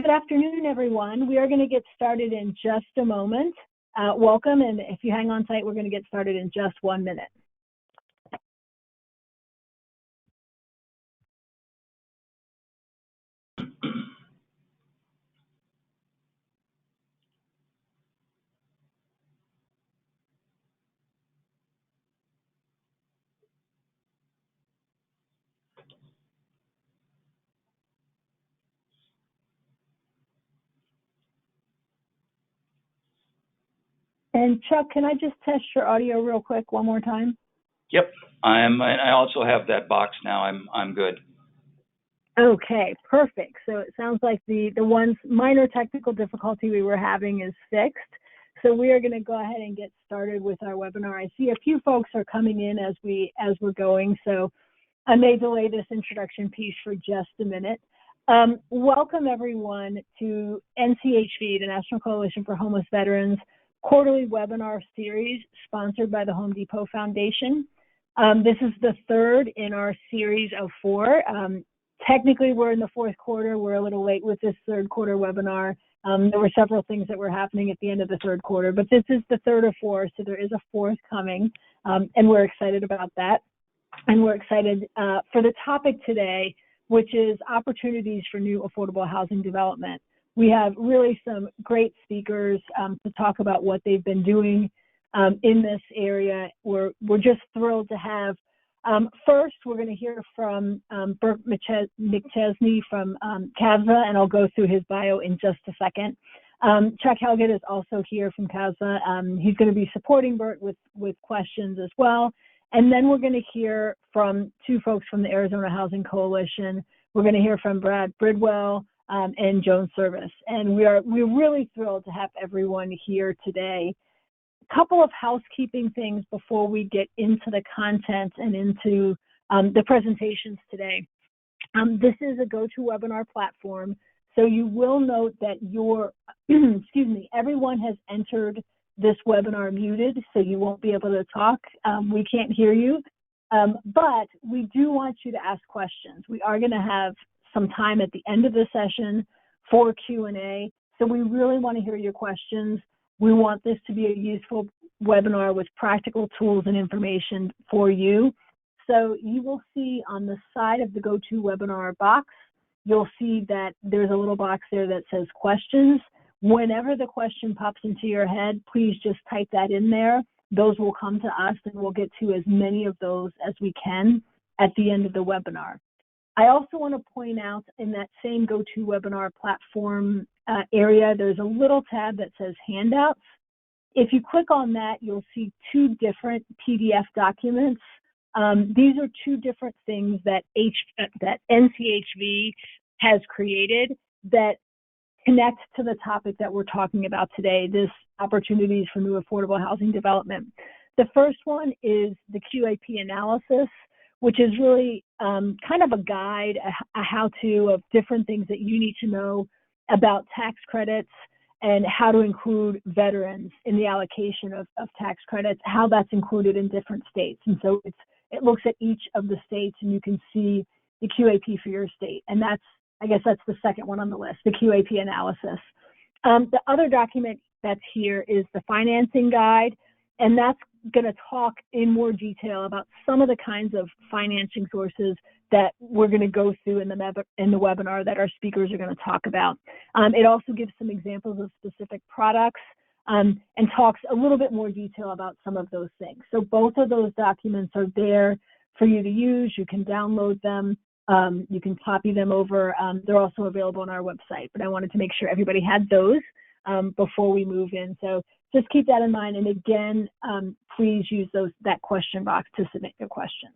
Good afternoon, everyone. We are going to get started in just a moment. Welcome, and if you hang on tight, we're going to get started in just 1 minute. And Chuck, can I just test your audio real quick one more time? Yep, I also have that box now. I'm good. Okay, perfect. So it sounds like the one minor technical difficulty we were having is fixed. So we are going to go ahead and get started with our webinar. I see a few folks are coming in as we're going, so I may delay this introduction piece for just a minute. Welcome everyone to NCHV, the National Coalition for Homeless Veterans, quarterly webinar series sponsored by the Home Depot Foundation. This is the third in our series of 4. Technically, we're in the 4th quarter. We're a little late with this 3rd quarter webinar. There were several things that were happening at the end of the 3rd quarter, but this is the 3rd of 4, so there is a 4th coming, and we're excited about that. And we're excited for the topic today, which is opportunities for new affordable housing development. We have really some great speakers to talk about what they've been doing in this area. We're just thrilled to have. First, we're going to hear from Burt McChesney from CAAVA, and I'll go through his bio in just a second. Chuck Helgett is also here from CAAVA. He's going to be supporting Burt with questions as well. And then we're going to hear from 2 folks from the Arizona Housing Coalition. We're going to hear from Brad Bridwell and Joan Service. And we're really thrilled to have everyone here today. A couple of housekeeping things before we get into the content and into the presentations today. This is a GoToWebinar platform, so you will note that everyone has entered this webinar muted, so you won't be able to talk. We can't hear you, but we do want you to ask questions. We are going to have some time at the end of the session for Q&A, so we really want to hear your questions. We want this to be a useful webinar with practical tools and information for you. So you will see on the side of the GoToWebinar box, you'll see that there's a little box there that says questions. Whenever the question pops into your head, please just type that in there. Those will come to us, and we'll get to as many of those as we can at the end of the webinar. I also want to point out in that same GoToWebinar platform area, there's a little tab that says handouts. If you click on that, you'll see 2 different PDF documents. These are 2 different things that NCHV has created that connect to the topic that we're talking about today, this opportunities for new affordable housing development. The first one is the QAP analysis, which is really kind of a guide, a how-to of different things that you need to know about tax credits and how to include veterans in the allocation of tax credits, how that's included in different states. And so it looks at each of the states, and you can see the QAP for your state. And I guess that's the second one on the list, the QAP analysis. The other document that's here is the financing guide, and that's going to talk in more detail about some of the kinds of financing sources that we're going to go through in the webinar that our speakers are going to talk about. It also gives some examples of specific products and talks a little bit more detail about some of those things. So both of those documents are there for you to use. You can download them. You can copy them over. They're also available on our website, but I wanted to make sure everybody had those before we move in. So just keep that in mind. And again, please use that question box to submit your questions.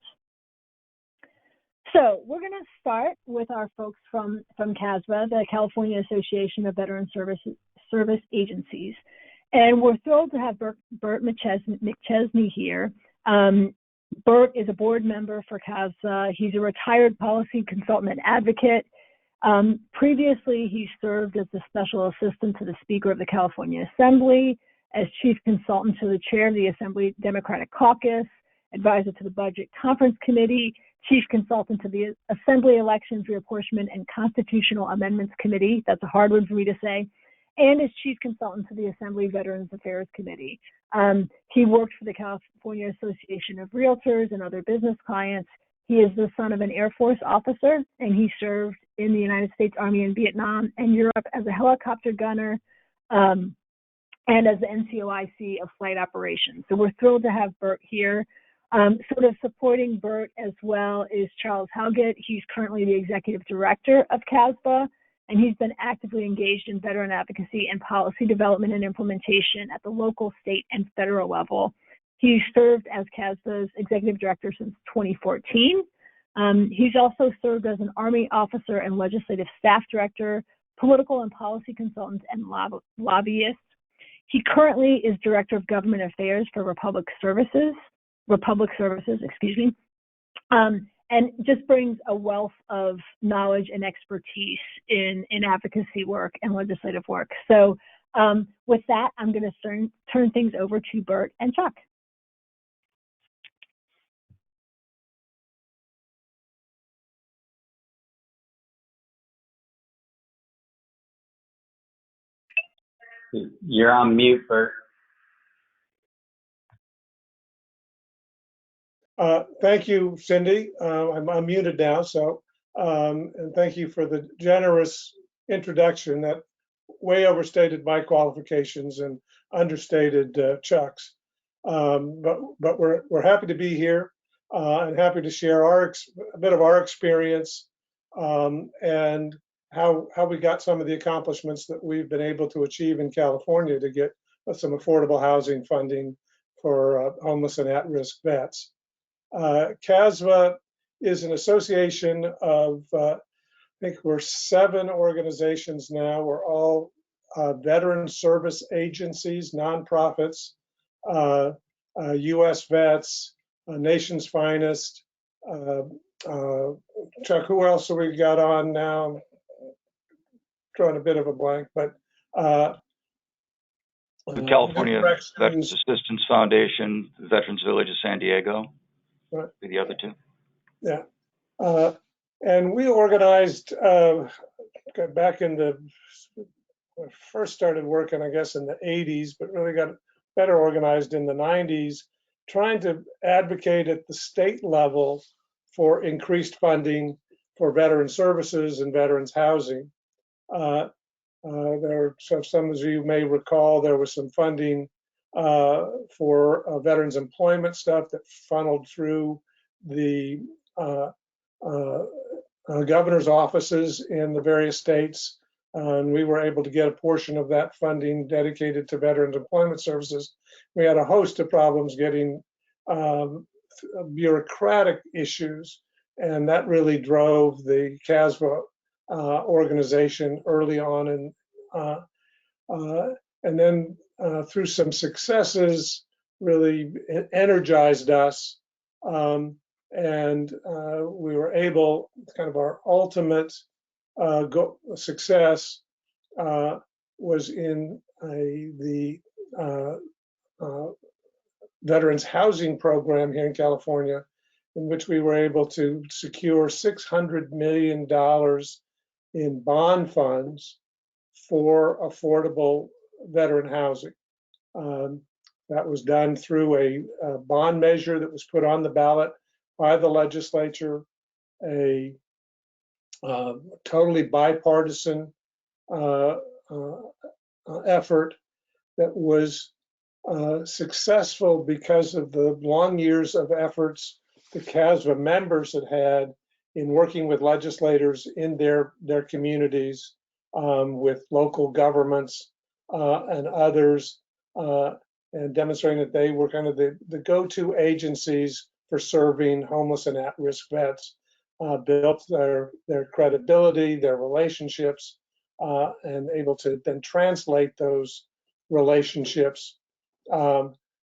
So we're going to start with our folks from CAAVA, the California Association of Veteran Service Agencies. And we're thrilled to have Burt McChesney here. Burt is a board member for CAAVA. He's a retired policy consultant and advocate. Previously, he served as the special assistant to the Speaker of the California Assembly, as chief consultant to the chair of the Assembly Democratic Caucus, advisor to the Budget Conference Committee, chief consultant to the Assembly Elections Reapportionment and Constitutional Amendments Committee. That's a hard one for me to say. And is chief consultant to the Assembly Veterans Affairs Committee. He worked for the California Association of Realtors and other business clients. He is the son of an Air Force officer, and he served in the United States Army in Vietnam and Europe as a helicopter gunner and as the NCOIC of flight operations. So we're thrilled to have Bert here. Sort of supporting Bert as well is Charles Helgett. He's currently the executive director of CAAVA, and he's been actively engaged in veteran advocacy and policy development and implementation at the local, state, and federal level. He served as CAAVA's executive director since 2014. He's also served as an Army officer and legislative staff director, political and policy consultant, and lobbyist. He currently is director of government affairs for Republic Services, and just brings a wealth of knowledge and expertise in advocacy work and legislative work. So with that, I'm going to turn things over to Bert and Chuck. You're on mute, Bert. Thank you, Cindy. I'm unmuted now, so and thank you for the generous introduction that way overstated my qualifications and understated Chuck's. But we're happy to be here and happy to share a bit of our experience and how we got some of the accomplishments that we've been able to achieve in California to get some affordable housing funding for homeless and at-risk vets. CAAVA is an association of, I think we're 7 organizations now. We're all veteran service agencies, nonprofits, U.S. Vets, Nation's Finest. Chuck, who else have we got on now? I'm drawing a bit of a blank, but the California Veterans Assistance Foundation, Veterans Village of San Diego. Right. The other 2. Yeah. And we organized back in first started working, I guess, in the 80s, but really got better organized in the 90s, trying to advocate at the state level for increased funding for veteran services and veterans housing. Some of you may recall there was some funding for veterans employment stuff that funneled through the governor's offices in the various states. And we were able to get a portion of that funding dedicated to veterans employment services. We had a host of problems getting bureaucratic issues, and that really drove the CAAVA organization early on. And then through some successes, really energized us. And we were able, kind of our ultimate success was in the veterans housing program here in California, in which we were able to secure $600 million in bond funds for affordable veteran housing. That was done through a bond measure that was put on the ballot by the legislature, a totally bipartisan effort that was successful because of the long years of efforts the CAAVA members had in working with legislators in their communities, with local governments and others, and demonstrating that they were kind of the go-to agencies for serving homeless and at-risk vets, built their credibility, their relationships, and able to then translate those relationships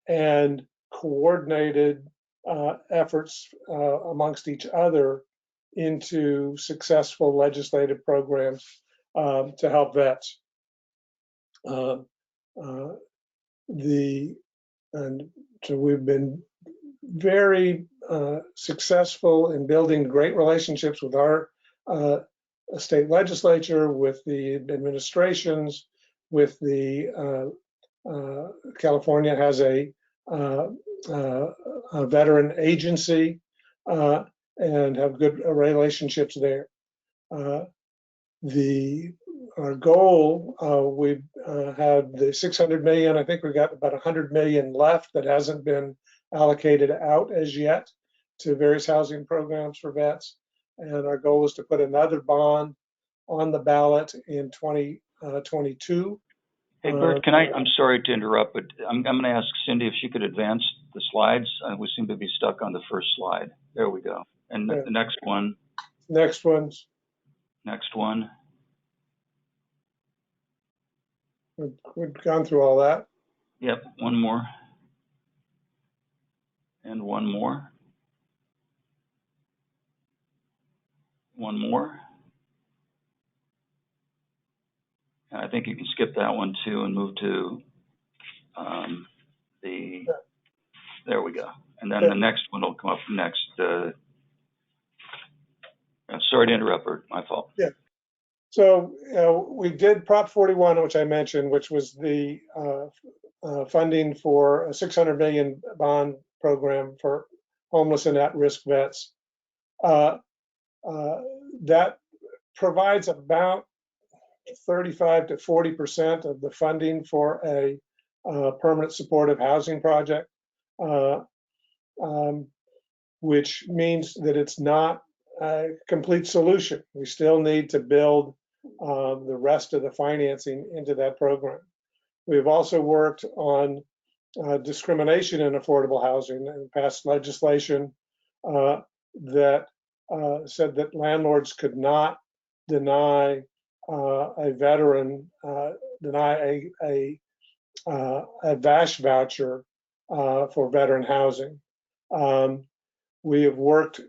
and coordinated efforts amongst each other into successful legislative programs to help vets. And so we've been very successful in building great relationships with our state legislature, with the administrations, with the California has a veteran agency and have good relationships there. Our goal, we had the 600 million. I think we've got about 100 million left that hasn't been allocated out as yet to various housing programs for vets. And our goal is to put another bond on the ballot in 2022. Hey, Bert, I'm sorry to interrupt, but I'm going to ask Cindy if she could advance the slides. We seem to be stuck on the first slide. There we go. And the next one. Next ones. Next one. We've gone through all that. Yep, one more. And one more. One more. And I think you can skip that one too and move to there we go. And then the next one will come up next. Sorry to interrupt, Bert, my fault. Yeah. So we did Prop 41, which I mentioned, which was the funding for a 600 million bond program for homeless and at-risk vets. That provides about 35 to 40% of the funding for a permanent supportive housing project, which means that it's not a complete solution. We still need to build the rest of the financing into that program. We've also worked on discrimination in affordable housing and passed legislation that said that landlords could not deny a veteran, deny a VASH voucher for veteran housing. We have worked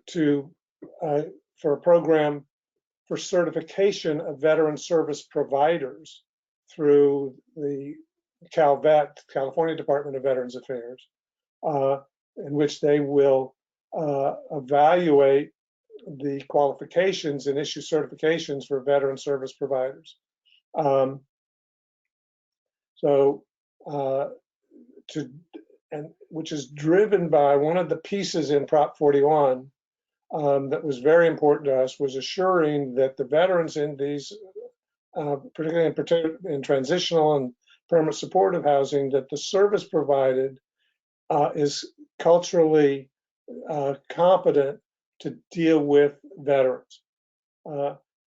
for a program for certification of veteran service providers through the CAAVA, California Department of Veterans Affairs, in which they will evaluate the qualifications and issue certifications for veteran service providers. Which is driven by one of the pieces in Prop 41 that was very important to us, was assuring that the veterans in these, particularly in transitional and permanent supportive housing, that the service provided is culturally competent to deal with veterans.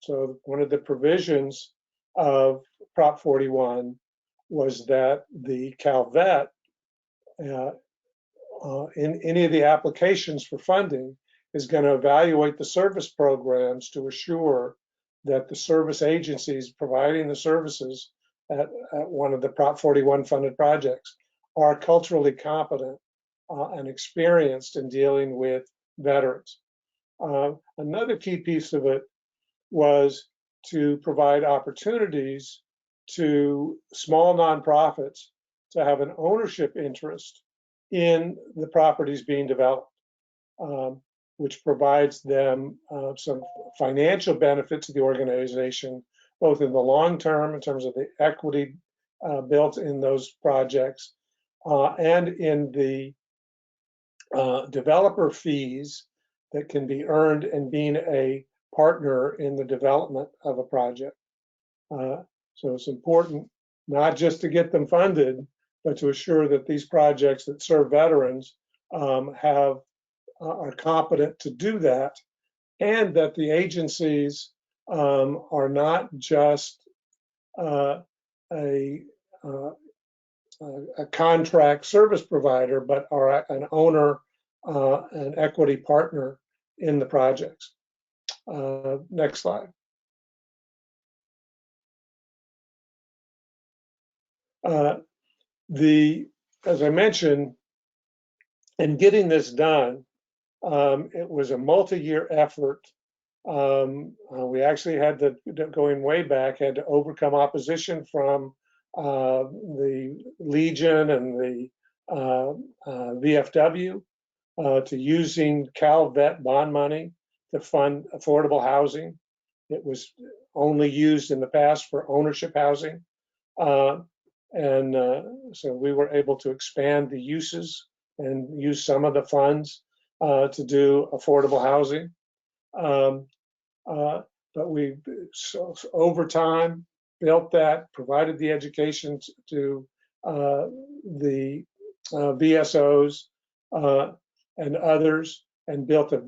So one of the provisions of Prop 41 was that the CalVet, in any of the applications for funding, is going to evaluate the service programs to assure that the service agencies providing the services at one of the Prop 41 funded projects are culturally competent and experienced in dealing with veterans. Another key piece of it was to provide opportunities to small nonprofits to have an ownership interest in the properties being developed, which provides them some financial benefit to the organization, both in the long term in terms of the equity built in those projects and in the developer fees that can be earned in being a partner in the development of a project. So it's important not just to get them funded, but to assure that these projects that serve veterans are competent to do that, and that the agencies are not just a contract service provider, but are an owner, an equity partner in the projects. Next slide. As I mentioned, in getting this done, it was a multi-year effort. We actually had to, going way back, had to overcome opposition from the Legion and the VFW, to using CalVet bond money to fund affordable housing. It was only used in the past for ownership housing. So we were able to expand the uses and use some of the funds to do affordable housing. But we, over time, built that, provided the education to the VSOs and others, and built a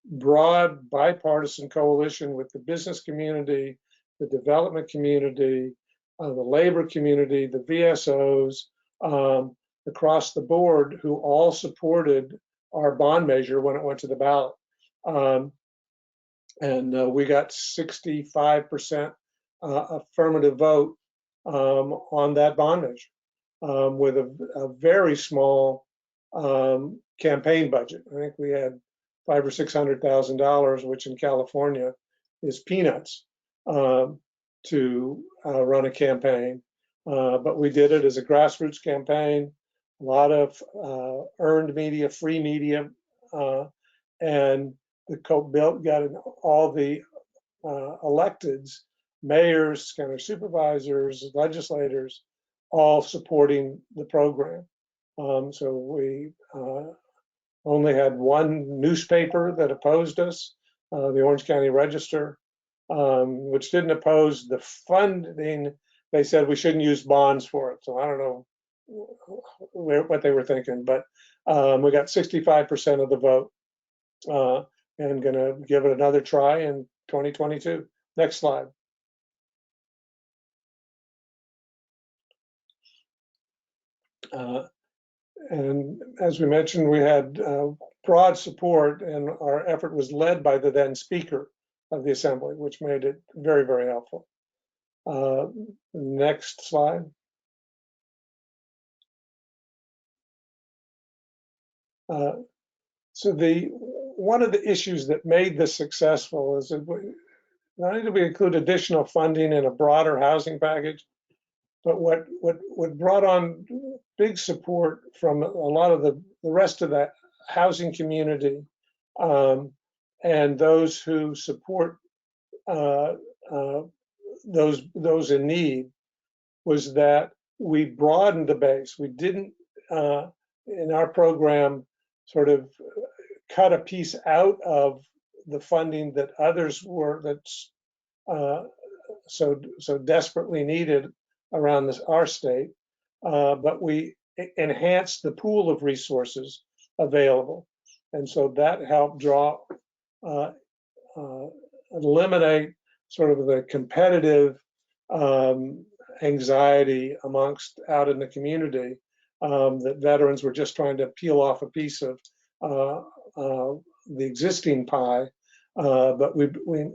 broad bipartisan coalition with the business community, the development community, the labor community, the VSOs, across the board, who all supported our bond measure when it went to the ballot. We got 65% affirmative vote on that bond measure, with a very small campaign budget. I think we had $500,000 or $600,000, which in California is peanuts to run a campaign. But we did it as a grassroots campaign, a lot of earned media, free media, and the bill got all the electeds, mayors, county supervisors, legislators, all supporting the program. So we only had one newspaper that opposed us, the Orange County Register, which didn't oppose the funding. They said we shouldn't use bonds for it. So I don't know what they were thinking, but we got 65% of the vote, and going to give it another try in 2022. Next slide. And as we mentioned, we had broad support, and our effort was led by the then Speaker of the Assembly, which made it very, very helpful. Next slide. So one of the issues that made this successful is that not only did we include additional funding in a broader housing package, but what brought on big support from a lot of the rest of the housing community, and those who support those in need, was that we broadened the base. We didn't, in our program, sort of cut a piece out of the funding that others were so desperately needed around our state, but we enhanced the pool of resources available, and so that helped eliminate sort of the competitive anxiety out in the community, that veterans were just trying to peel off a piece of the existing pie, but we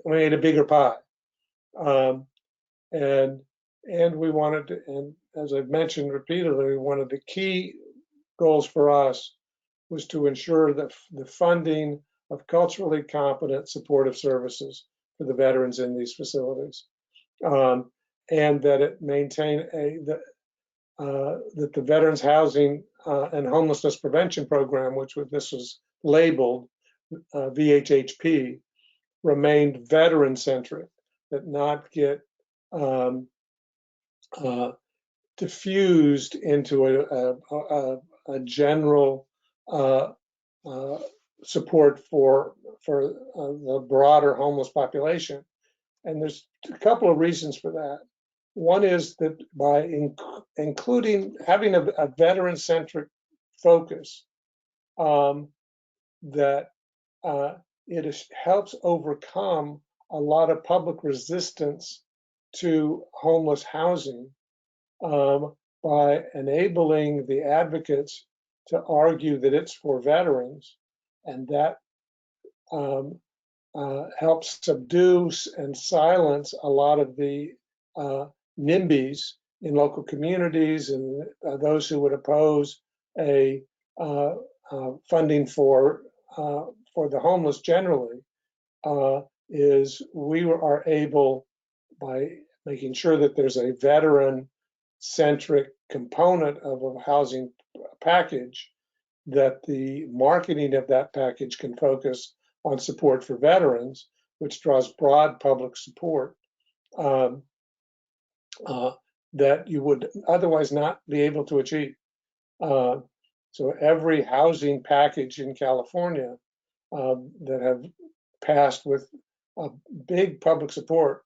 made a bigger pie, and we wanted to, and as I've mentioned repeatedly, one of the key goals for us was to ensure that the funding of culturally competent supportive services for the veterans in these facilities, and that it maintain that the Veterans Housing and Homelessness Prevention Program, which this was labeled VHHP, remained veteran-centric, that not get diffused into a general support for the broader homeless population. And there's a couple of reasons for that. One is that by having a veteran-centric focus, that it helps overcome a lot of public resistance to homeless housing, by enabling the advocates to argue that it's for veterans, and that helps subdue and silence a lot of the NIMBYs in local communities, and those who would oppose a funding for the homeless generally, is we are able, by making sure that there's a veteran-centric component of a housing package, that the marketing of that package can focus on support for veterans, which draws broad public support that you would otherwise not be able to achieve. So every housing package in California that have passed with big public support,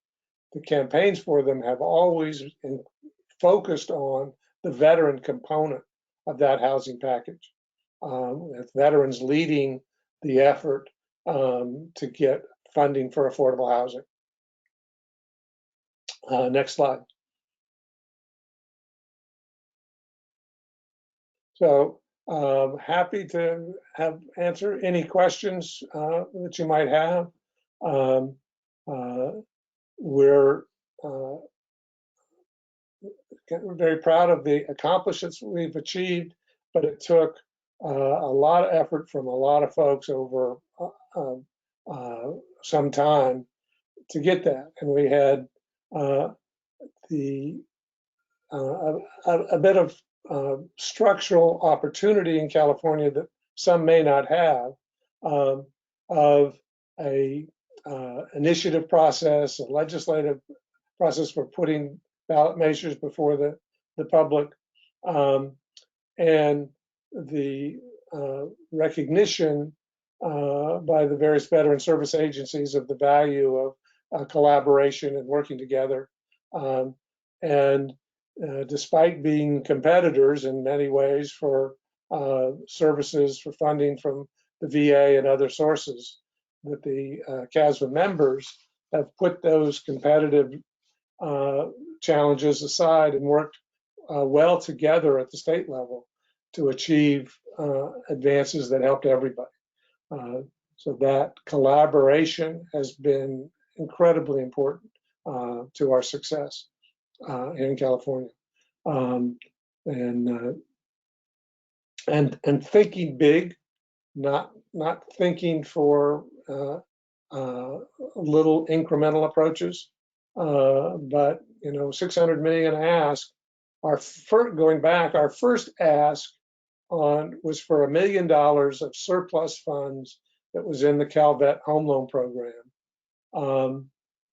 the campaigns for them have always focused on the veteran component of that housing package. With veterans leading the effort to get funding for affordable housing. Next slide. So happy to answer any questions that you might have. We're very proud of the accomplishments we've achieved, but it took a lot of effort from a lot of folks over some time to get that. And we had a bit of structural opportunity in California that some may not have, of a initiative process, a legislative process for putting ballot measures before the public, and the recognition by the various veteran service agencies of the value of collaboration and working together. And despite being competitors in many ways for services, for funding from the VA and other sources, that the CAAVA members have put those competitive challenges aside and worked well together at the state level to achieve advances that helped everybody. So that collaboration has been incredibly important to our success in California. And thinking big, not thinking for little incremental approaches, but 600 million ask. Going back, our first ask was for $1 million of surplus funds that was in the CalVet home loan program,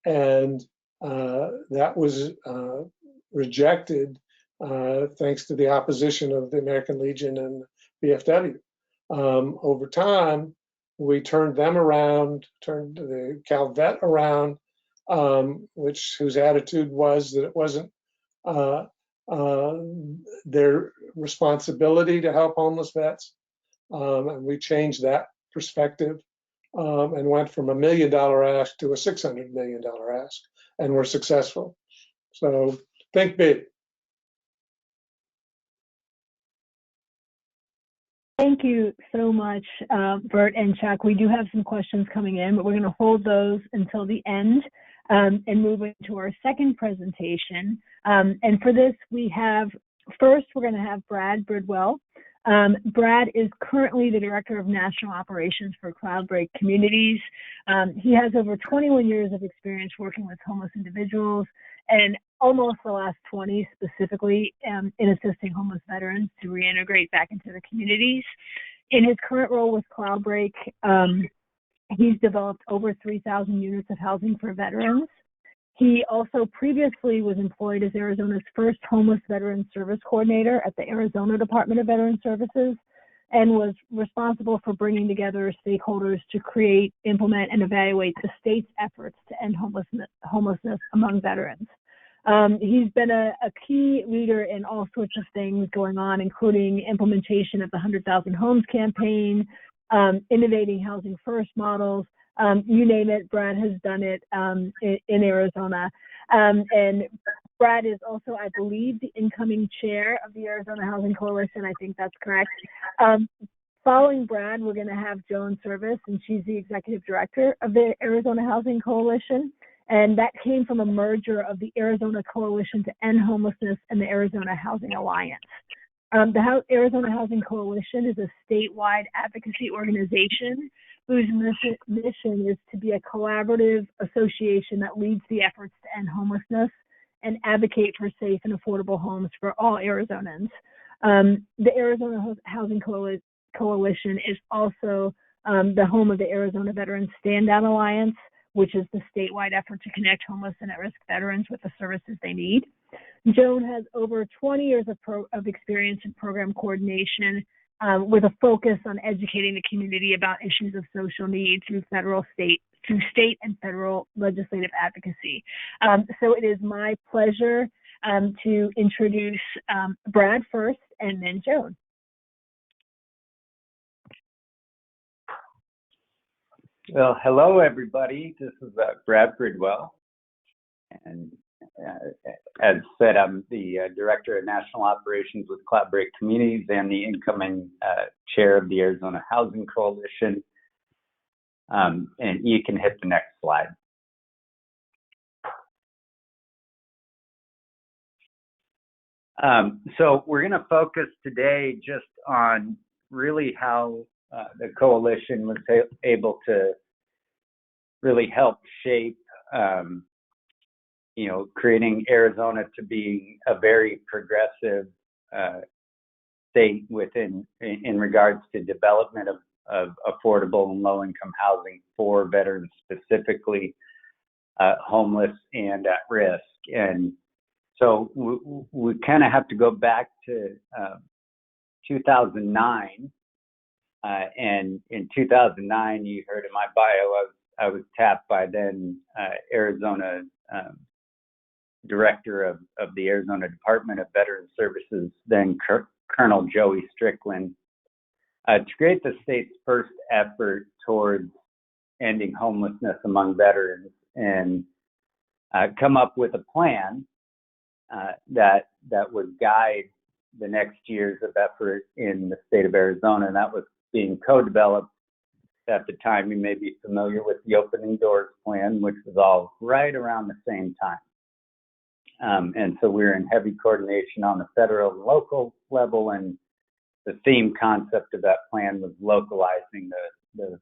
and that was rejected thanks to the opposition of the American Legion and VFW. Over time, we turned them around, turned the CalVet around, whose attitude was that it wasn't their responsibility to help homeless vets. And we changed that perspective and went from $1 million ask to a $600 million ask, and we're successful. So think big. Thank you so much, Bert and Chuck. We do have some questions coming in, but we're going to hold those until the end and move into our second presentation. And for this, we're going to have Brad Bridwell. Brad is currently the Director of National Operations for Cloudbreak Communities. He has over 21 years of experience working with homeless individuals, and almost the last 20 specifically in assisting homeless veterans to reintegrate back into the communities. In his current role with Cloudbreak, he's developed over 3,000 units of housing for veterans. He also previously was employed as Arizona's first homeless veteran service coordinator at the Arizona Department of Veteran Services, and was responsible for bringing together stakeholders to create, implement, and evaluate the state's efforts to end homelessness among veterans. He's been a key leader in all sorts of things going on, including implementation of the 100,000 Homes campaign, innovating housing first models, you name it, Brad has done it in Arizona. And Brad is also, I believe, the incoming chair of the Arizona Housing Coalition. I think that's correct. Following Brad, we're going to have Joan Service, and she's the executive director of the Arizona Housing Coalition. And that came from a merger of the Arizona Coalition to End Homelessness and the Arizona Housing Alliance. The Arizona Housing Coalition is a statewide advocacy organization whose mission is to be a collaborative association that leads the efforts to end homelessness and advocate for safe and affordable homes for all Arizonans. The Arizona Housing coalition is also the home of the Arizona Veterans Stand Down Alliance, which is the statewide effort to connect homeless and at-risk veterans with the services they need. Joan has over 20 years of experience in program coordination with a focus on educating the community about issues of social need through state and federal legislative advocacy. So it is my pleasure to introduce Brad first and then Joan. Well, hello, everybody. This is Bradford. And as said, I'm the Director of National Operations with Cloudbreak Communities and the incoming chair of the Arizona Housing Coalition. And you can hit the next slide. So we're going to focus today just on really how the coalition was able to really help shape, creating Arizona to be a very progressive state in regards to development of affordable and low-income housing for veterans, specifically homeless and at risk. And so we kind of have to go back to 2009. And in 2009, you heard in my bio, I was tapped by then Arizona director of the Arizona Department of Veteran Services, then Colonel Joey Strickland, to create the state's first effort towards ending homelessness among veterans and come up with a plan that would guide the next years of effort in the state of Arizona. And that was being co-developed at the time. You may be familiar with the Opening Doors Plan, which was all right around the same time. And so we're in heavy coordination on the federal and local level, and the theme concept of that plan was localizing the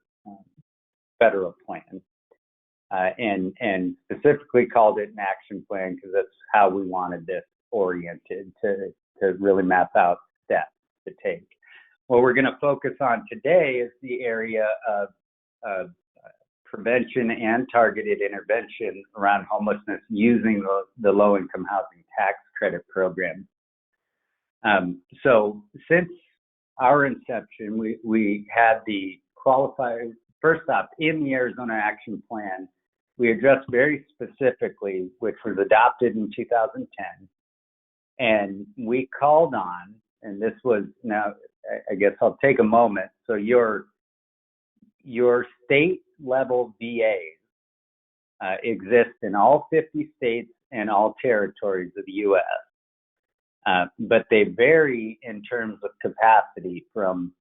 federal plan, and specifically called it an action plan because that's how we wanted this oriented to really map out steps to take. What we're going to focus on today is the area of prevention and targeted intervention around homelessness using the low-income housing tax credit program. So since our inception, we had the qualifiers. First off, in the Arizona Action Plan, we addressed very specifically, which was adopted in 2010, and we called on, and this was, now I guess I'll take a moment. So your state level VAs exist in all 50 states and all territories of the U.S., but they vary in terms of capacity from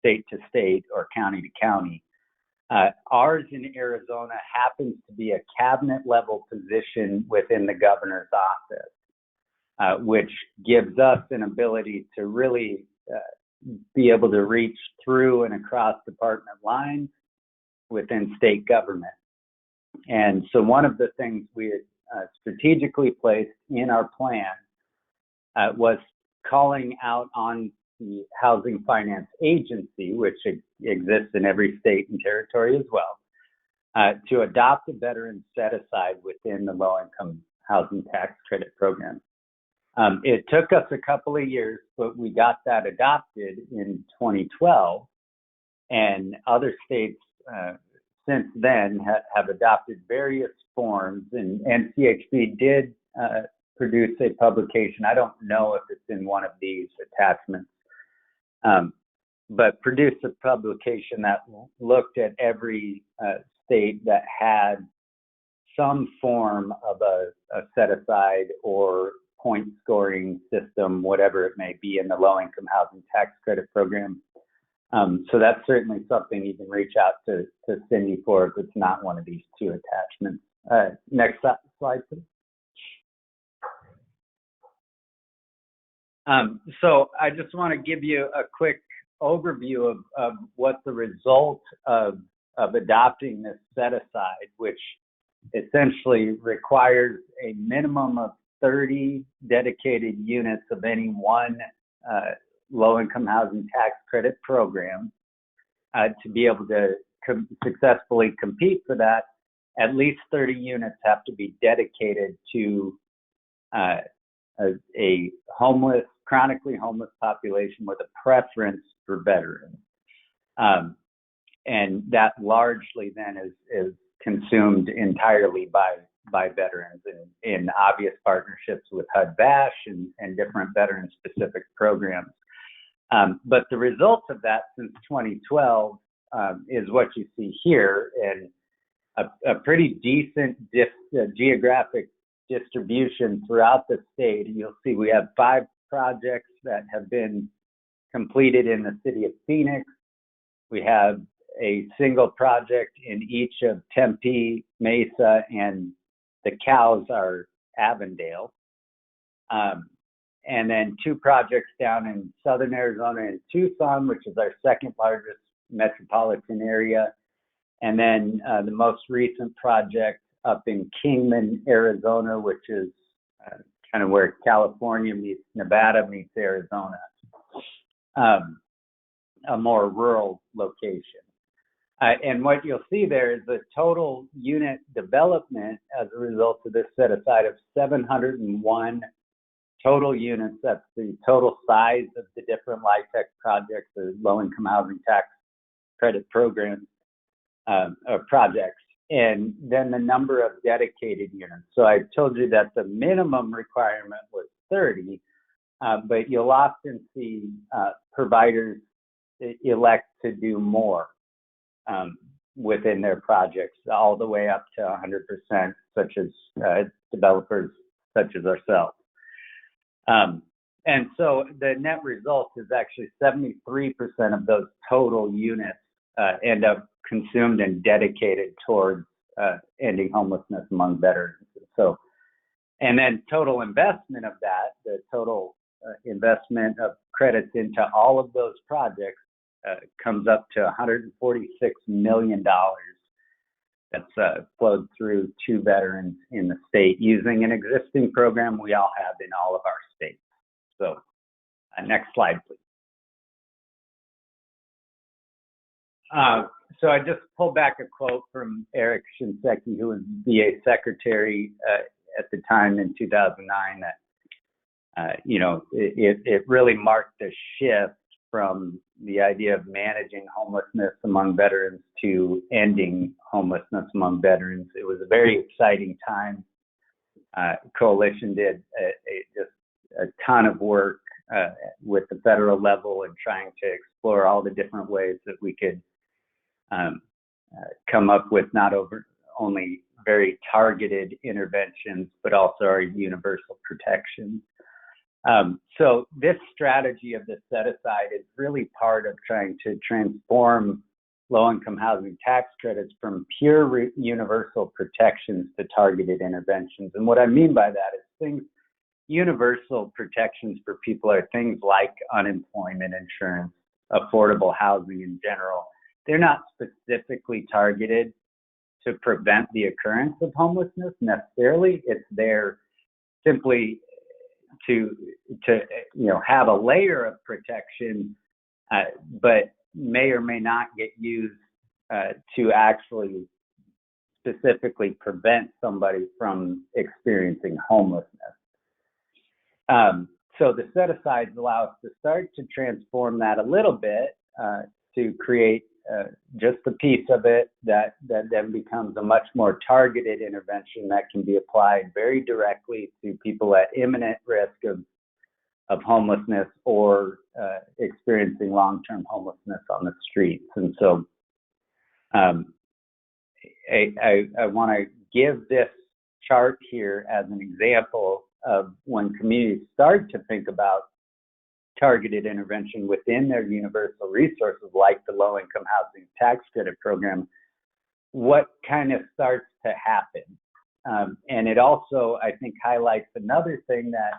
state to state or county to county. Ours in Arizona happens to be a cabinet level position within the governor's office, which gives us an ability to really be able to reach through and across department lines within state government. And so one of the things we had strategically placed in our plan was calling out on the Housing Finance Agency, which exists in every state and territory as well, to adopt a veteran set aside within the low-income housing tax credit program. It took us a couple of years, but we got that adopted in 2012, and other states since then have adopted various forms, and NCHV did produce a publication. I don't know if it's in one of these attachments, but produced a publication that looked at every state that had some form of a set-aside or point scoring system, whatever it may be, in the low-income housing tax credit program. So that's certainly something you can reach out to Cindy for if it's not one of these two attachments. Next slide, please. So I just want to give you a quick overview of what the result of adopting this set-aside, which essentially requires a minimum of 30 dedicated units of any one low-income housing tax credit programs. To be able to successfully compete for that, at least 30 units have to be dedicated to a homeless, chronically homeless population with a preference for veterans. And that largely then is consumed entirely by veterans in obvious partnerships with HUD-VASH and different veteran-specific programs. But the results of that since 2012 is what you see here, and a pretty decent geographic distribution throughout the state. You'll see we have 5 projects that have been completed in the city of Phoenix. We have a single project in each of Tempe, Mesa, and the cows are Avondale. And then 2 projects down in southern Arizona and Tucson, which is our second largest metropolitan area. And then the most recent project up in Kingman, Arizona, which is kind of where California meets Nevada meets Arizona, a more rural location. And what you'll see there is the total unit development as a result of this set aside of 701 total units. That's the total size of the different LIHTC projects, the low-income housing tax credit programs or projects, and then the number of dedicated units. So I told you that the minimum requirement was 30, but you'll often see providers elect to do more within their projects, all the way up to 100%, such as developers such as ourselves. And so the net result is actually 73% of those total units end up consumed and dedicated towards ending homelessness among veterans. So, and then total investment of that, the total investment of credits into all of those projects comes up to $146 million that's flowed through to veterans in the state using an existing program we all have in all of our states. So next slide, please. So I just pulled back a quote from Eric Shinseki, who was VA secretary at the time in 2009, that, it really marked a shift from the idea of managing homelessness among veterans to ending homelessness among veterans. It was a very exciting time. Coalition did just a ton of work with the federal level and trying to explore all the different ways that we could come up with not only very targeted interventions, but also our universal protection. So this strategy of the set-aside is really part of trying to transform low-income housing tax credits from pure universal protections to targeted interventions. And what I mean by that is universal protections for people are things like unemployment insurance, affordable housing in general. They're not specifically targeted to prevent the occurrence of homelessness necessarily. It's there simply to have a layer of protection, but may or may not get used to actually specifically prevent somebody from experiencing homelessness. So the set-asides allow us to start to transform that a little bit to create just a piece of it that then becomes a much more targeted intervention that can be applied very directly to people at imminent risk of homelessness or experiencing long-term homelessness on the streets. And so I want to give this chart here as an example of when communities start to think about targeted intervention within their universal resources, like the low-income housing tax credit program, what kind of starts to happen. And it also, I think, highlights another thing that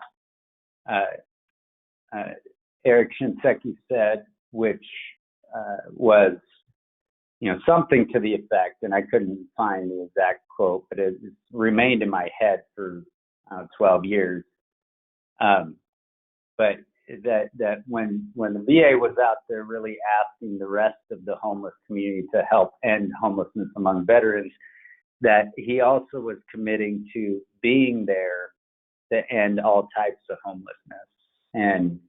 Eric Shinseki said, which was, something to the effect, and I couldn't find the exact quote, but it remained in my head for 12 years. But that when the VA was out there really asking the rest of the homeless community to help end homelessness among veterans, that he also was committing to being there to end all types of homelessness. And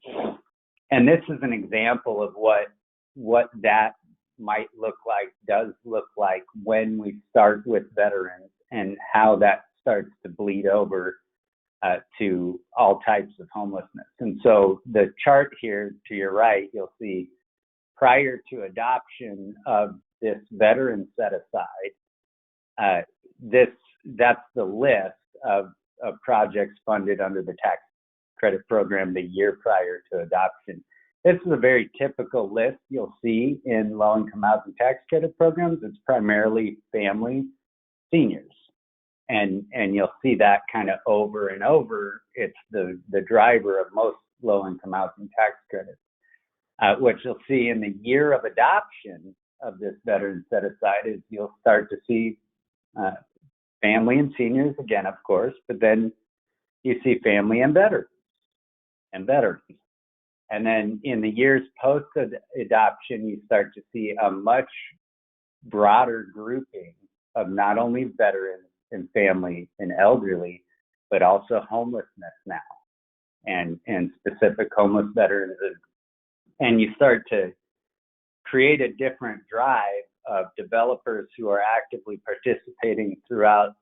this is an example of what that might look like, does look like when we start with veterans, and how that starts to bleed over to all types of homelessness. And so the chart here to your right, you'll see prior to adoption of this veteran set aside, that's the list of projects funded under the tax credit program the year prior to adoption. This is a very typical list you'll see in low-income housing tax credit programs. It's primarily family seniors. And you'll see that kind of over and over. It's the driver of most low-income housing tax credits. What you'll see in the year of adoption of this veteran set aside is you'll start to see family and seniors again, of course, but then you see family and veterans. And then in the years post-adoption, you start to see a much broader grouping of not only veterans and family and elderly, but also homelessness now, and specific homeless veterans. And you start to create a different drive of developers who are actively participating throughout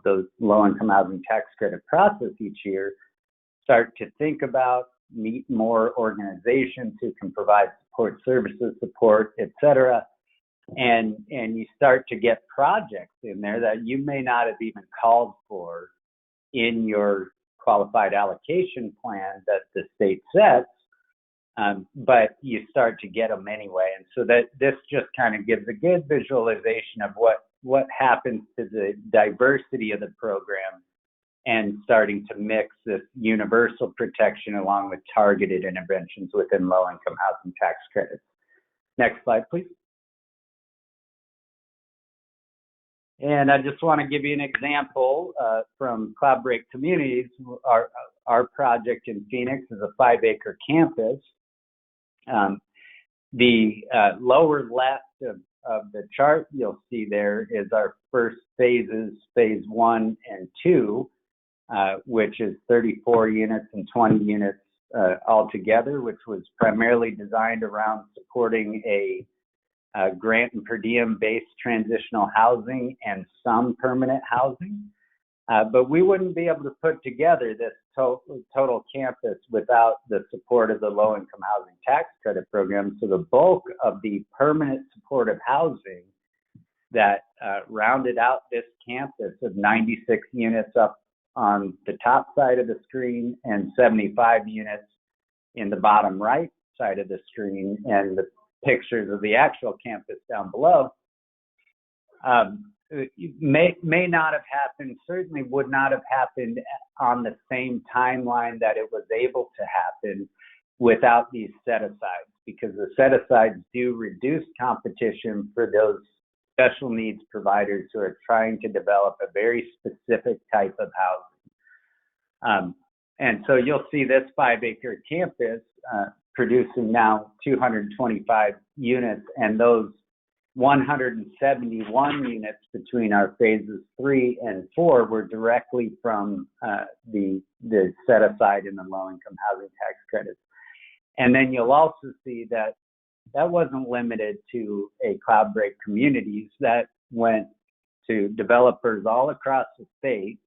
those low-income housing tax credit process each year, start to think about, meet more organizations who can provide support services, support, et cetera. And you start to get projects in there that you may not have even called for in your qualified allocation plan that the state sets, but you start to get them anyway. And so that this just kind of gives a good visualization of what happens to the diversity of the program, and starting to mix this universal protection along with targeted interventions within low-income housing tax credits. Next slide, please. And I just want to give you an example from Cloudbreak Communities. Our project in Phoenix is a 5-acre campus. The lower left of the chart you'll see there is our first phases, phase 1 and 2, which is 34 units and 20 units altogether, which was primarily designed around supporting a grant and per diem based transitional housing and some permanent housing. But we wouldn't be able to put together this total campus without the support of the low-income housing tax credit program. So the bulk of the permanent supportive housing that rounded out this campus of 96 units up on the top side of the screen and 75 units in the bottom right side of the screen, and the pictures of the actual campus down below, may not have happened, certainly would not have happened on the same timeline that it was able to happen without these set-asides, because the set-asides do reduce competition for those special needs providers who are trying to develop a very specific type of housing. And so you'll see this 5-acre campus producing now 225 units, and those 171 units between our phases 3 and 4 were directly from the set aside in the low-income housing tax credits. And then you'll also see that that wasn't limited to a Cloudbreak Communities. That went to developers all across the state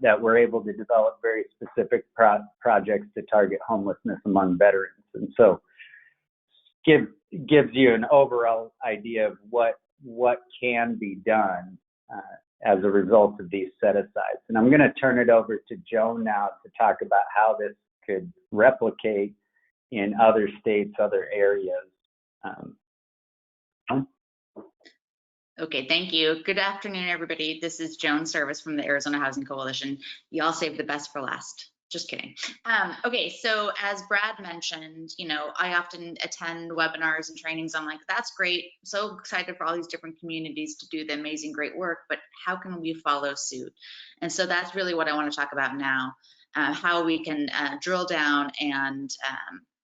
that were able to develop very specific projects to target homelessness among veterans. And so gives you an overall idea of what can be done as a result of these set-asides. And I'm going to turn it over to Joan now to talk about how this could replicate in other states, other areas. Okay, thank you. Good afternoon, everybody. This is Joan Service from the Arizona Housing Coalition. Y'all saved the best for last. Just kidding. Okay, so as Brad mentioned, I often attend webinars and trainings. I'm like, that's great. So excited for all these different communities to do the amazing, great work, but how can we follow suit? And so that's really what I want to talk about now. how we can drill down and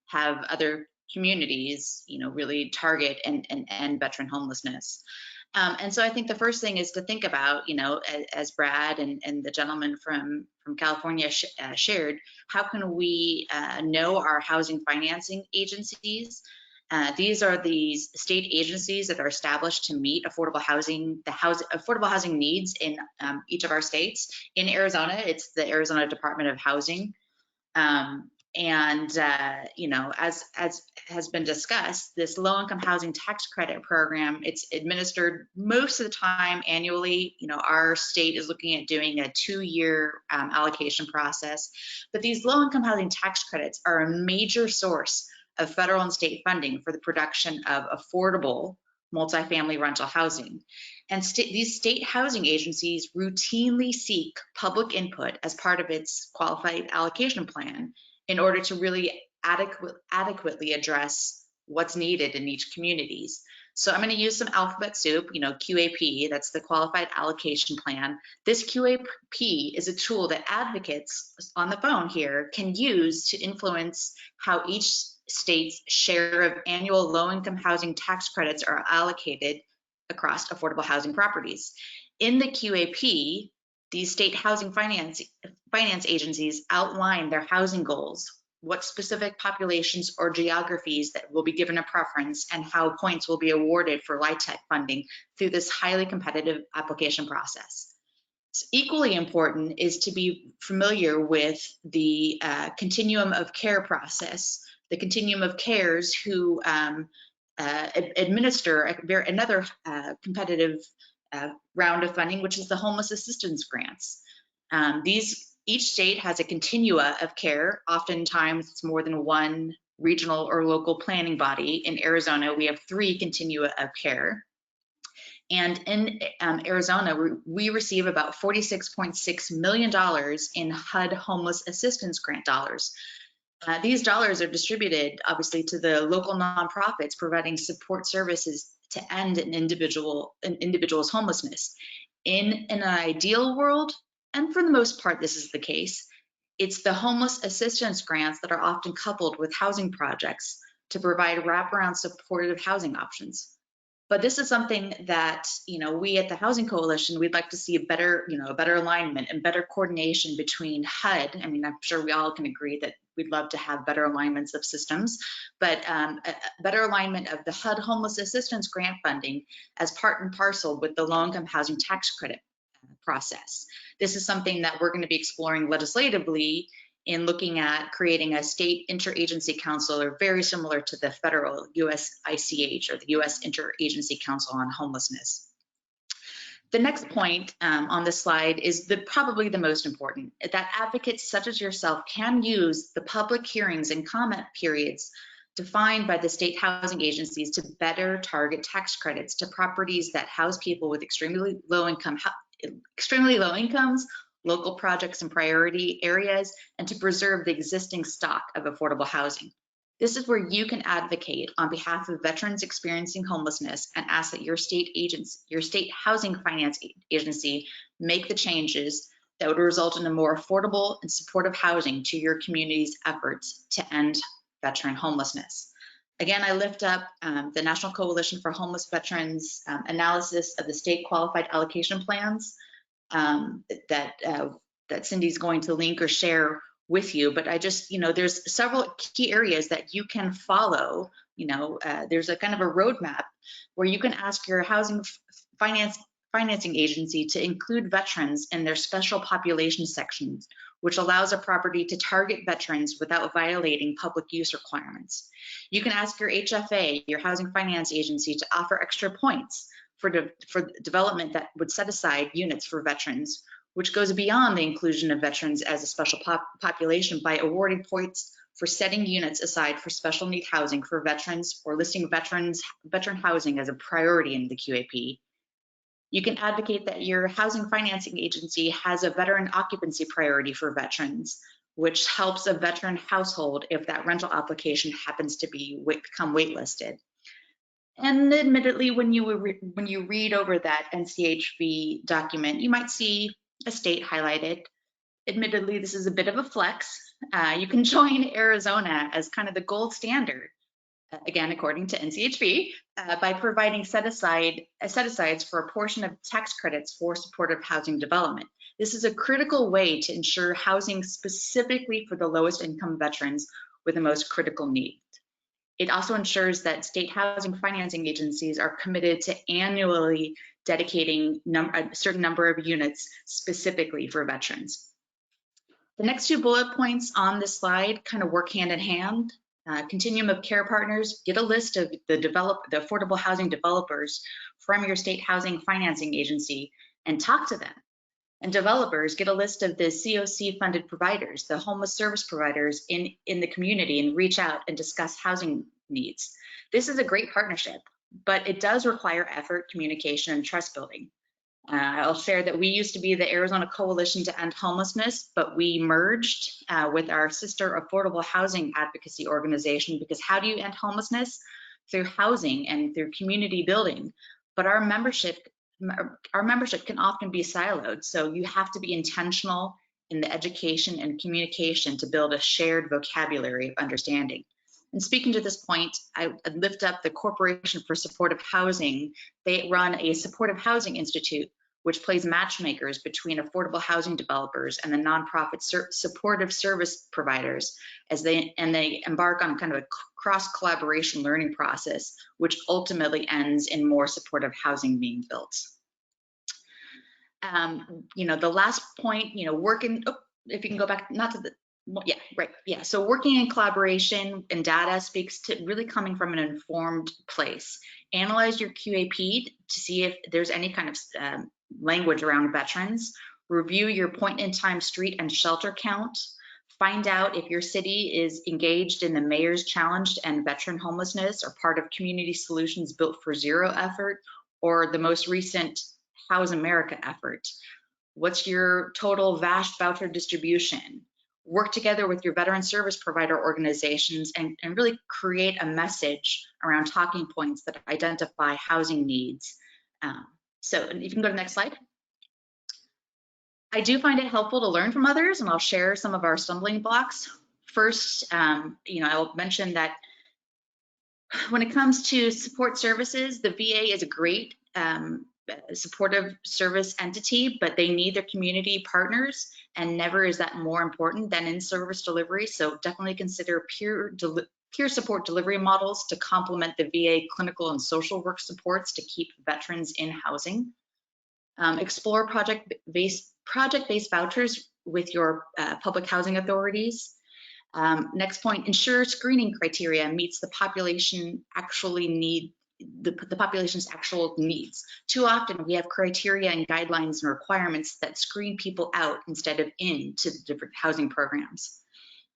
have other communities, really target and end veteran homelessness. And so I think the first thing is to think about, as Brad and the gentleman from California shared, how can we know our housing financing agencies? These are these state agencies that are established to meet affordable housing needs in each of our states. In Arizona, it's the Arizona Department of Housing. As has been discussed, this low-income housing tax credit program, it's administered most of the time annually. Our state is looking at doing a 2-year allocation process, but these low-income housing tax credits are a major source of federal and state funding for the production of affordable multifamily rental housing. And these state housing agencies routinely seek public input as part of its qualified allocation plan in order to really adequately address what's needed in each communities. So I'm going to use some alphabet soup, QAP, that's the Qualified Allocation Plan. This QAP is a tool that advocates on the phone here can use to influence how each state's share of annual low-income housing tax credits are allocated across affordable housing properties. In the QAP, these state housing finance agencies outline their housing goals, what specific populations or geographies that will be given a preference, and how points will be awarded for LIHTC funding through this highly competitive application process. Equally important is to be familiar with the continuum of care process, the continuum of cares who administer another competitive round of funding, which is the homeless assistance grants. Each state has a continua of care. Oftentimes it's more than one regional or local planning body. In Arizona, we have 3 continua of care. And in Arizona, we receive about $46.6 million in HUD homeless assistance grant dollars. These dollars are distributed, obviously, to the local nonprofits providing support services to end an individual's homelessness. In an ideal world, and for the most part this is the case, it's the homeless assistance grants that are often coupled with housing projects to provide wraparound supportive housing options. But this is something that, we at the Housing Coalition, we'd like to see a better alignment and better coordination between HUD. I mean, I'm sure we all can agree that we'd love to have better alignments of systems, but a better alignment of the HUD homeless assistance grant funding as part and parcel with the low-income housing tax credit process. This is something that we're going to be exploring legislatively in looking at creating a state interagency council, or very similar to the federal USICH, or the US Interagency Council on Homelessness. The next point on this slide is probably the most important, that advocates such as yourself can use the public hearings and comment periods defined by the state housing agencies to better target tax credits to properties that house people with extremely low incomes, local projects in priority areas, and to preserve the existing stock of affordable housing. This is where you can advocate on behalf of veterans experiencing homelessness and ask that your state housing finance agency make the changes that would result in a more affordable and supportive housing to your community's efforts to end veteran homelessness. Again, I lift up the National Coalition for Homeless Veterans analysis of the state qualified allocation plans that Cindy's going to link or share with you, but I just, there's several key areas that you can follow. There's a kind of a roadmap where you can ask your housing financing agency to include veterans in their special population sections, which allows a property to target veterans without violating public use requirements. You can ask your HFA, your housing finance agency, to offer extra points for development that would set aside units for veterans, which goes beyond the inclusion of veterans as a special population by awarding points for setting units aside for special need housing for veterans, or listing veteran housing as a priority in the QAP. You can advocate that your housing financing agency has a veteran occupancy priority for veterans, which helps a veteran household if that rental application happens to become waitlisted. And admittedly, when you read over that NCHV document, you might see a state highlighted, admittedly, this is a bit of a flex. You can join Arizona as kind of the gold standard, again, according to NCHV, by providing set-asides for a portion of tax credits for supportive housing development. This is a critical way to ensure housing specifically for the lowest income veterans with the most critical needs. It also ensures that state housing financing agencies are committed to annually dedicating a certain number of units specifically for veterans. The next two bullet points on this slide kind of work hand in hand. Continuum of care partners, get a list of the affordable housing developers from your state housing financing agency and talk to them. And developers, get a list of the COC funded providers, the homeless service providers in the community, and reach out and discuss housing needs. This is a great partnership, but it does require effort, communication, and trust building. I'll share that we used to be the Arizona Coalition to End Homelessness, but we merged with our sister affordable housing advocacy organization, because how do you end homelessness? Through housing and through community building. But our membership can often be siloed, so you have to be intentional in the education and communication to build a shared vocabulary of understanding. And speaking to this point, I lift up the Corporation for Supportive Housing. They run a supportive housing institute, which plays matchmakers between affordable housing developers and the nonprofit supportive service providers as they embark on kind of a cross-collaboration learning process, which ultimately ends in more supportive housing being built. The last point, working, if you can go back, not to the, yeah, right, yeah. So working in collaboration and data speaks to really coming from an informed place. Analyze your QAP to see if there's any kind of language around veterans. Review your point in time street and shelter count. Find out if your city is engaged in the Mayor's Challenge to End Veteran Homelessness or part of Community Solutions Built for Zero effort, or the most recent House America effort. What's your total VASH voucher distribution? Work together with your veteran service provider organizations and really create a message around talking points that identify housing needs. So if you can go to the next slide. I do find it helpful to learn from others, and I'll share some of our stumbling blocks. First, I'll mention that when it comes to support services, the VA is a great supportive service entity, but they need their community partners, and never is that more important than in-service delivery. So definitely consider peer support delivery models to complement the VA clinical and social work supports to keep veterans in housing. Explore project-based vouchers with your public housing authorities. Next point, ensure screening criteria meets the population the population's actual needs. Too often we have criteria and guidelines and requirements that screen people out instead of into the different housing programs.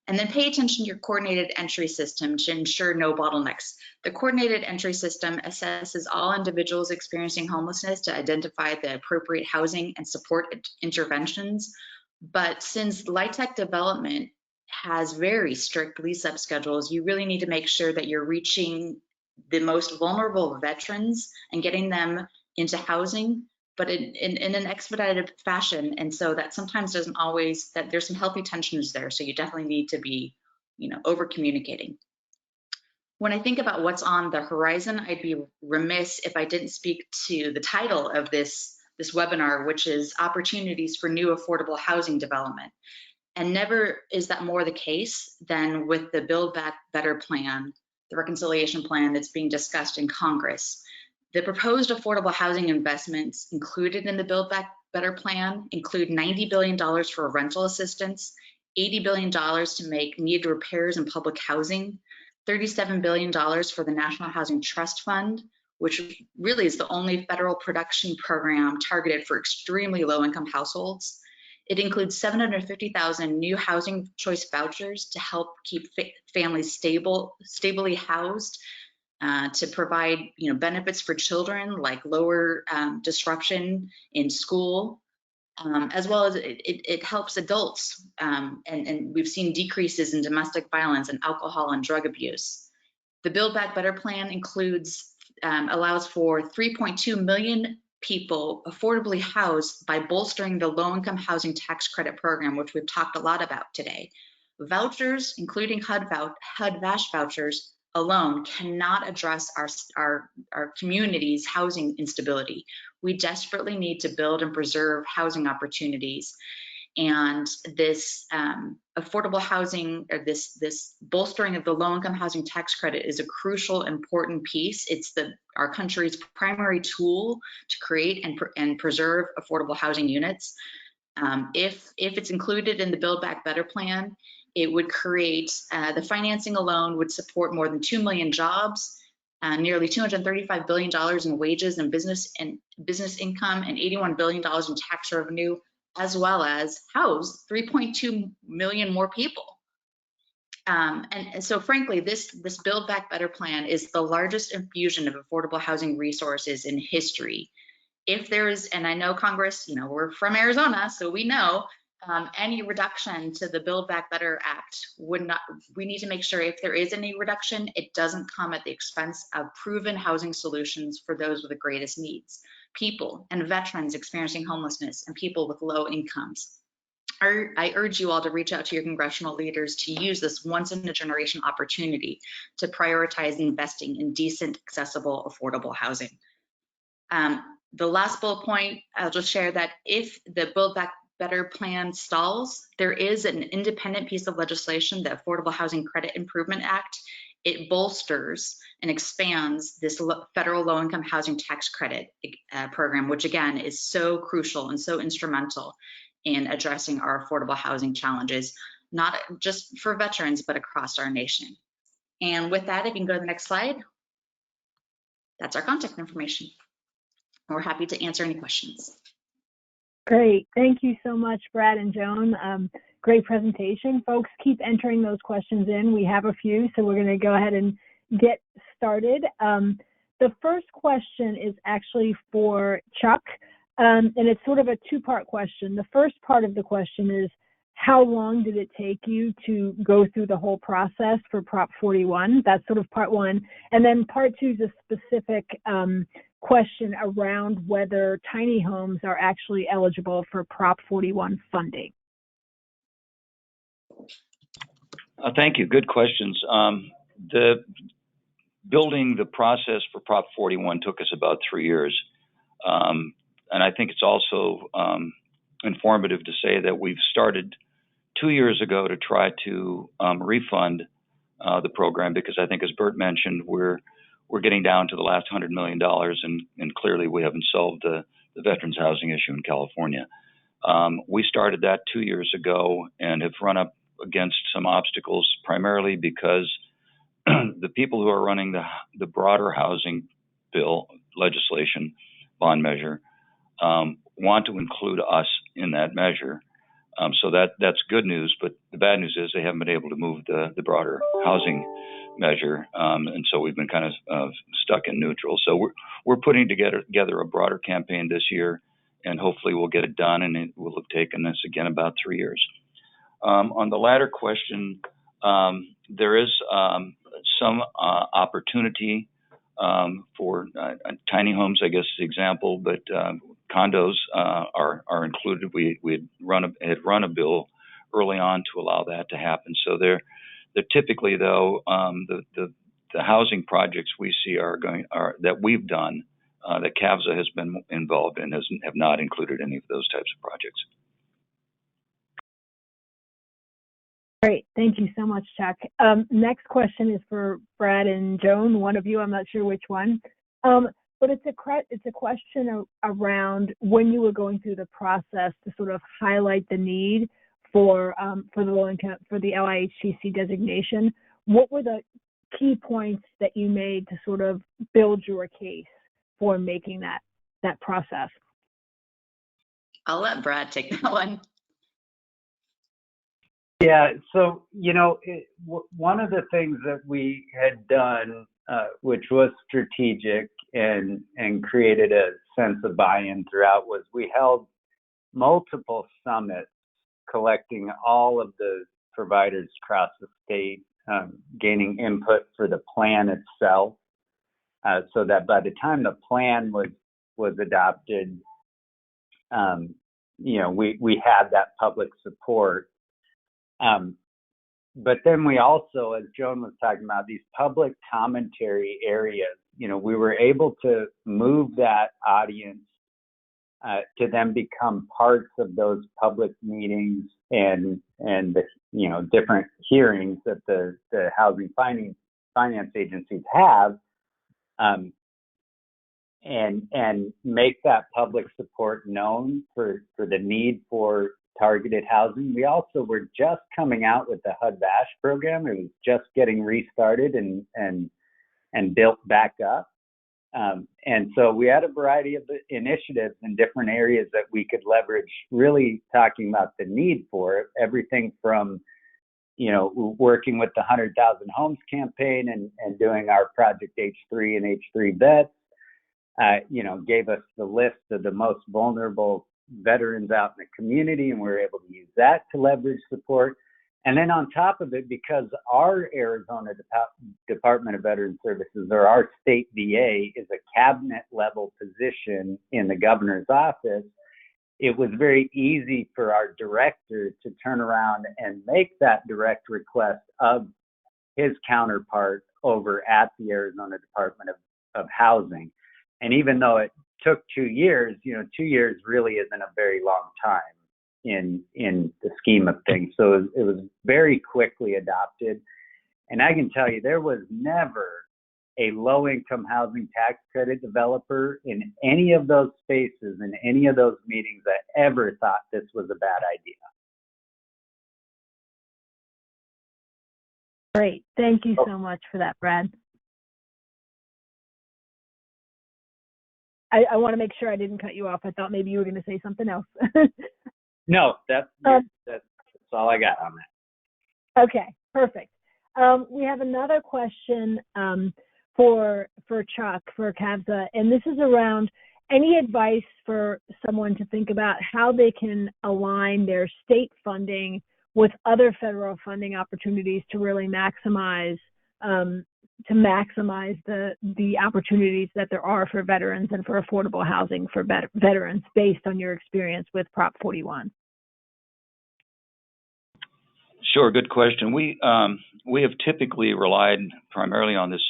And then pay attention to your coordinated entry system to ensure no bottlenecks. The coordinated entry system assesses all individuals experiencing homelessness to identify the appropriate housing and support interventions. But since LIHTC development has very strict lease-up schedules, you really need to make sure that you're reaching the most vulnerable veterans and getting them into housing, but in an expedited fashion. And so that sometimes doesn't always, that there's some healthy tensions there. So you definitely need to be, over communicating. When I think about what's on the horizon, I'd be remiss if I didn't speak to the title of this webinar, which is Opportunities for New Affordable Housing Development. And never is that more the case than with the Build Back Better plan, the reconciliation plan that's being discussed in Congress. The proposed affordable housing investments included in the Build Back Better plan include $90 billion for rental assistance, $80 billion to make needed repairs in public housing, $37 billion for the National Housing Trust Fund, which really is the only federal production program targeted for extremely low-income households. It includes 750,000 new housing choice vouchers to help keep families stably housed, to provide benefits for children like lower disruption in school, as well as it helps adults. And we've seen decreases in domestic violence and alcohol and drug abuse. The Build Back Better plan includes, allows for 3.2 million people affordably housed by bolstering the low-income housing tax credit program, which we've talked a lot about today. Vouchers, including HUD-VASH vouchers alone, cannot address our community's housing instability. We desperately need to build and preserve housing opportunities. And this affordable housing, or this bolstering of the low-income housing tax credit, is a crucial, important piece. It's our country's primary tool to create and preserve affordable housing units. If it's included in the Build Back Better plan, it would create, the financing alone would support more than 2 million jobs, nearly $235 billion in wages and business income, and $81 billion in tax revenue, as well as house 3.2 million more people. And so frankly, this Build Back Better plan is the largest infusion of affordable housing resources in history. If there is, and I know Congress, we're from Arizona, so we know any reduction to the Build Back Better Act we need to make sure if there is any reduction, it doesn't come at the expense of proven housing solutions for those with the greatest needs, people and veterans experiencing homelessness, and people with low incomes. I urge you all to reach out to your congressional leaders to use this once-in-a-generation opportunity to prioritize investing in decent, accessible, affordable housing. The last bullet point, I'll just share that if the Build Back Better plan stalls, there is an independent piece of legislation, the Affordable Housing Credit Improvement Act. It bolsters and expands this federal low-income housing tax credit program, which again is so crucial and so instrumental in addressing our affordable housing challenges, not just for veterans, but across our nation. And with that, if you can go to the next slide, that's our contact information. We're happy to answer any questions. Great. Thank you so much, Brad and Joan. Great presentation. Folks, keep entering those questions in. We have a few, so we're going to go ahead and get started. The first question is actually for Chuck, and it's sort of a two-part question. The first part of the question is, how long did it take you to go through the whole process for Prop 41? That's sort of part one. And then part two is a specific question around whether tiny homes are actually eligible for Prop 41 funding. Thank you. Good questions. The building the process for Prop 41 took us about 3 years. And I think it's also informative to say that we've started 2 years ago to try to refund the program, because I think, as Bert mentioned, we're getting down to the last $100 million, and clearly we haven't solved the veterans housing issue in California. We started that 2 years ago and have run up against some obstacles, primarily because the people who are running the broader housing bill legislation, bond measure, want to include us in that measure. So that's good news, but the bad news is they haven't been able to move the broader housing measure, and so we've been kind of stuck in neutral. So we're putting together a broader campaign this year, and hopefully we'll get it done, and it will have taken us again about 3 years. On the latter question, there is some opportunity for tiny homes, I guess, is the example, but condos are included. We had run a bill early on to allow that to happen. So they're typically, though, the housing projects we see that we've done, that CAAVA has been involved in, have not included any of those types of projects. Great. Thank you so much, Chuck. Next question is for Brad and Joan, one of you, I'm not sure which one. But it's a question around when you were going through the process to sort of highlight the need for the low income, for the LIHTC designation. What were the key points that you made to sort of build your case for making that process? I'll let Brad take that one. Yeah, so, one of the things that we had done, which was strategic and created a sense of buy-in throughout, was we held multiple summits collecting all of the providers across the state, gaining input for the plan itself, so that by the time the plan was was adopted, we had that public support. But then we also, as Joan was talking about, these public commentary areas, we were able to move that audience to then become parts of those public meetings and the, different hearings that the housing finance agencies have, and make that public support known for the need for targeted housing. We also were just coming out with the HUD-VASH program. It was just getting restarted and built back up. And so we had a variety of initiatives in different areas that we could leverage, really talking about the need for it. Everything from, working with the 100,000 Homes campaign and doing our Project H3 and H3 Vets, gave us the list of the most vulnerable veterans out in the community, and we were able to use that to leverage support. And then on top of it, because our Arizona Department of Veteran Services, or our state VA, is a cabinet level position in the governor's office, it was very easy for our director to turn around and make that direct request of his counterpart over at the Arizona Department of Housing. And even though it took 2 years, 2 years really isn't a very long time in the scheme of things. So it was very quickly adopted. And I can tell you, there was never a low-income housing tax credit developer in any of those spaces, in any of those meetings, that ever thought this was a bad idea. Great. Thank you so much for that, Brad. I want to make sure I didn't cut you off. I thought maybe you were going to say something else. No, that's all I got on that. Okay, perfect. We have another question for Chuck, for CAAVA, and this is around any advice for someone to think about how they can align their state funding with other federal funding opportunities to really maximize the opportunities that there are for veterans and for affordable housing for veterans, based on your experience with Prop 41. Sure, good question. We have typically relied primarily on this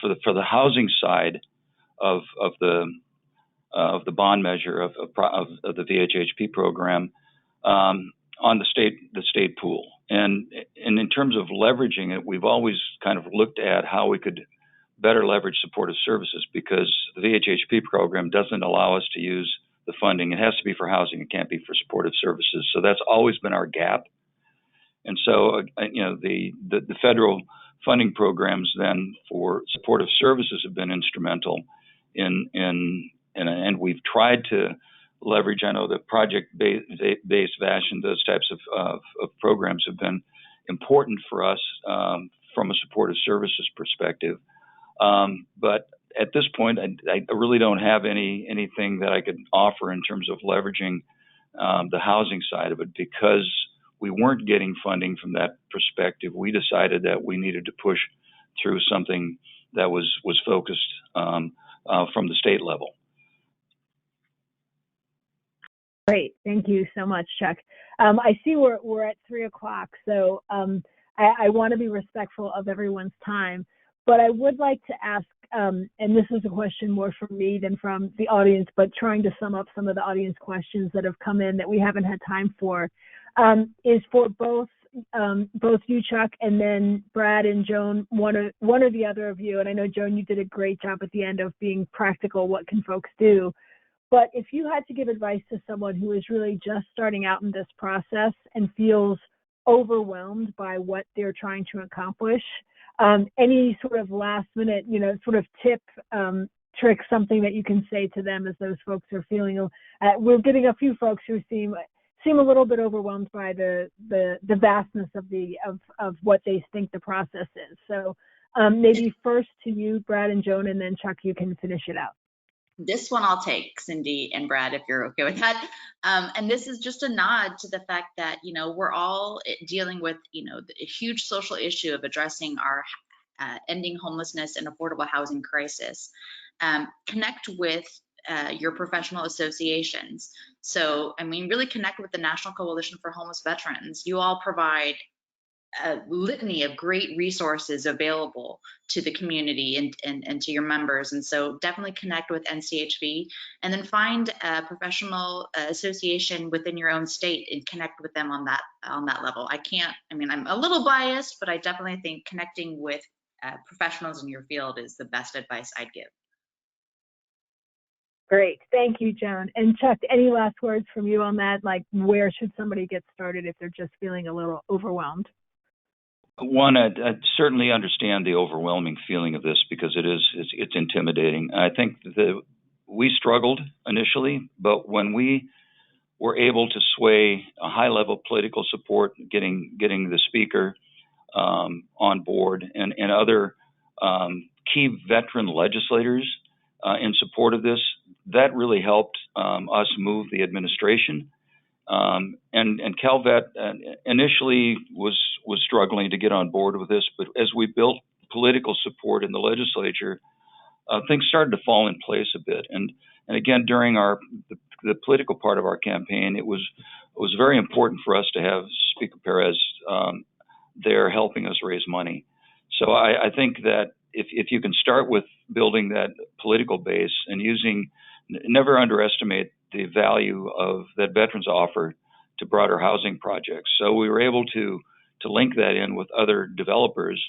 for the housing side of the bond measure of the VHHP program on the state pool, and in terms of leveraging it, we've always kind of looked at how we could better leverage supportive services, because the VHHP program doesn't allow us to use the funding. It has to be for housing. It can't be for supportive services. So that's always been our gap. And so, the federal funding programs then for supportive services have been instrumental and we've tried to leverage. I know the project-based VASH and those types of programs have been important for us from a supportive services perspective. But at this point, I really don't have anything that I could offer in terms of leveraging the housing side of it, because we weren't getting funding from that perspective. We decided that we needed to push through something that was focused from the state level. Great, thank you so much, Chuck. I see we're at 3 o'clock, so I want to be respectful of everyone's time, but I would like to ask, and this is a question more from me than from the audience, but trying to sum up some of the audience questions that have come in that we haven't had time for, is for both you, Chuck, and then Brad and Joan, one or the other of you. And I know, Joan, you did a great job at the end of being practical. What can folks do? But if you had to give advice to someone who is really just starting out in this process and feels overwhelmed by what they're trying to accomplish, any sort of last minute, sort of tip, trick, something that you can say to them as those folks are feeling, we're getting a few folks who seem a little bit overwhelmed by the vastness of what they think the process is. So maybe first to you, Brad and Joan, and then Chuck, you can finish it out. This one I'll take, Cindy and Brad, if you're okay with that. And this is just a nod to the fact that, we're all dealing with, a huge social issue of addressing our ending homelessness and affordable housing crisis. Connect with your professional associations. So, I mean, really connect with the National Coalition for Homeless Veterans. You all provide a litany of great resources available to the community and to your members. And so definitely connect with NCHV, and then find a professional association within your own state and connect with them on that level. I'm a little biased, but I definitely think connecting with professionals in your field is the best advice I'd give. Great. Thank you, Joan. And Chuck, any last words from you on that? Like, where should somebody get started if they're just feeling a little overwhelmed? One, I certainly understand the overwhelming feeling of this, because it's intimidating. I think that we struggled initially, but when we were able to sway a high-level political support, getting the speaker on board, and other key veteran legislators in support of this, that really helped us move the administration. And CalVet initially was struggling to get on board with this, but as we built political support in the legislature, things started to fall in place a bit. And again, during the political part of our campaign, it was very important for us to have Speaker Perez there helping us raise money. So I think that if you can start with building that political base and never underestimate the value of that veterans offer to broader housing projects. So we were able to link that in with other developers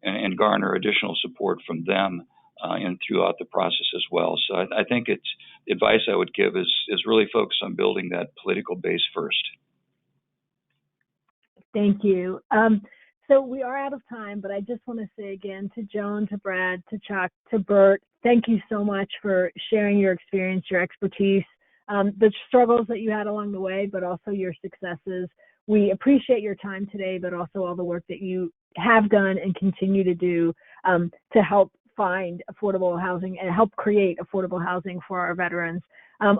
and garner additional support from them and throughout the process as well. So I think the advice I would give is really focus on building that political base first. Thank you. So we are out of time, but I just want to say again to Joan, to Brad, to Chuck, to Bert, thank you so much for sharing your experience, your expertise, the struggles that you had along the way, but also your successes. We appreciate your time today, but also all the work that you have done and continue to do to help find affordable housing and help create affordable housing for our veterans.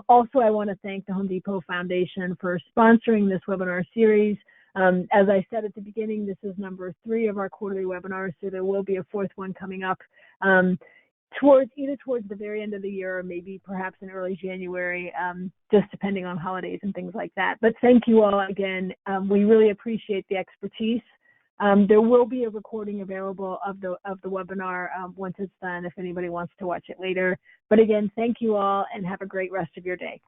Also, I want to thank the Home Depot Foundation for sponsoring this webinar series. As I said at the beginning, this is number 3 of our quarterly webinars, so there will be a 4th one coming up towards the very end of the year, or maybe perhaps in early January, just depending on holidays and things like that. But thank you all again. We really appreciate the expertise. There will be a recording available of the webinar once it's done, if anybody wants to watch it later. But again, thank you all, and have a great rest of your day.